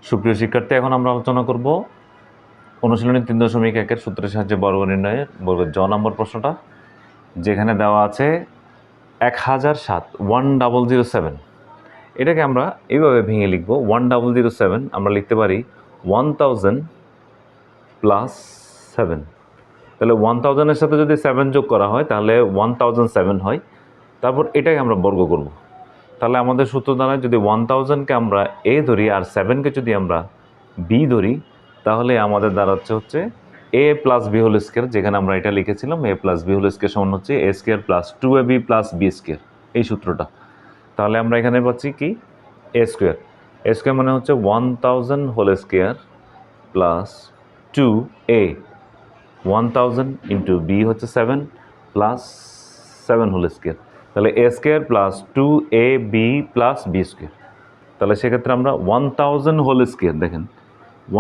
সুপ্রিয় শিক্ষার্থী, এখন আমরা আলোচনা করব অনুশীলনী 3.1-এর সূত্রের সাহায্যে বর্গ নির্ণয়ের বর্গের জ নম্বর প্রশ্নটা, যেখানে দেওয়া আছে 1007 1007। এটাকে আমরা এইভাবে ভেঙে লিখব। 1007 আমরা লিখতে পারি 1000 প্লাস 7। তাহলে 1000-এর সাথে যদি 7 যোগ করা হয় তাহলে 1007 হয়। তারপর এটাকে আমরা বর্গ করব। তাহলে আমাদের সূত্র দ্বারা যদি 1000-কে আমরা এ ধরি আর 7-কে যদি আমরা বি ধরি, তাহলে আমাদের দাঁড়াচ্ছে হচ্ছে A plus B whole square, যেখানে আমরা এটা লিখেছিলাম A plus B whole square সমান হচ্ছে A square plus 2ab plus B square, এই সূত্রটা। তাহলে আমরা এখানে পাচ্ছি কি এ স্কোয়ার। এ স্কোয়ার মানে হচ্ছে 1000 whole square plus 2a, 1000 into B হচ্ছে 7 প্লাস 7 হোল স্কোয়ার। তাহলে A square plus 2ab plus B square. তাহলে সেক্ষেত্রে আমরা 1000 হোল স্কোয়ার, দেখেন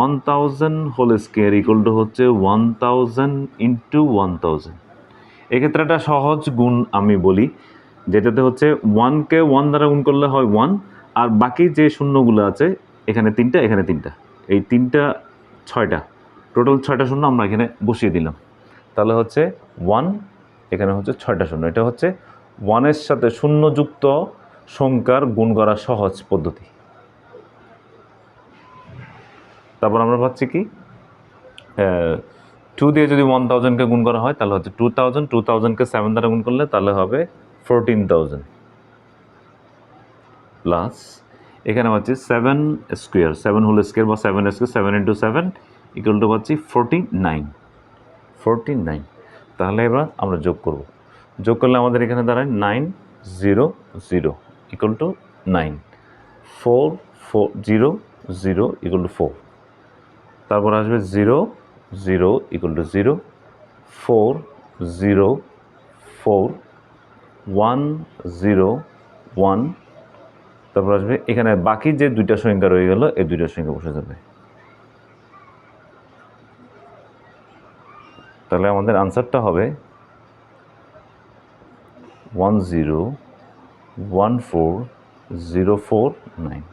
1000 হোল স্কোয়ার ইকুয়াল টু হচ্ছে 1000 ইন্টু 1000। এক্ষেত্রে একটা সহজ গুণ আমি বলি, যেটাতে হচ্ছে 1-কে 1 দ্বারা গুণ করলে হয় 1, আর বাকি যে শূন্যগুলো আছে এখানে 3টা এখানে 3টা, এই 3টা 6টা, টোটাল 6টা শূন্য আমরা এখানে বসিয়ে দিলাম। তাহলে হচ্ছে 1, এখানে হচ্ছে 6টা শূন্য। এটা হচ্ছে 1-এর সাথে শূন্যযুক্ত সংখ্যার গুণ করা সহজ পদ্ধতি। তারপর আমরা পাচ্ছি কি 2 দিয়ে যদি 1000-কে গুণ করা হয় তাহলে হচ্ছে 2000, 2000-কে 7 দ্বারা গুণ করলে তাহলে হবে 14000 প্লাস এখানে পাচ্ছি 7 স্কোয়ার, 7 হোল স্কোয়ার বা 7 স্কোয়ার, 7 ইন্টু 7 ইকুয়াল টু পাচ্ছি 49। তাহলে এবার আমরা যোগ করব। যোগ করলে আমাদের এখানে দাঁড়ায় 900 ইকুয়াল টু 9, 440 ইকুয়াল টু 4। তারপর আসবে 0 0 ইকুয়াল টু 0, 4 0 4, 1 0 1। তারপর আসবে এখানে বাকি যে দুইটা সংখ্যা রয়ে গেল, এই দুইটা সংখ্যা বসে যাবে। তাহলে আমাদের আনসারটা হবে 1014049।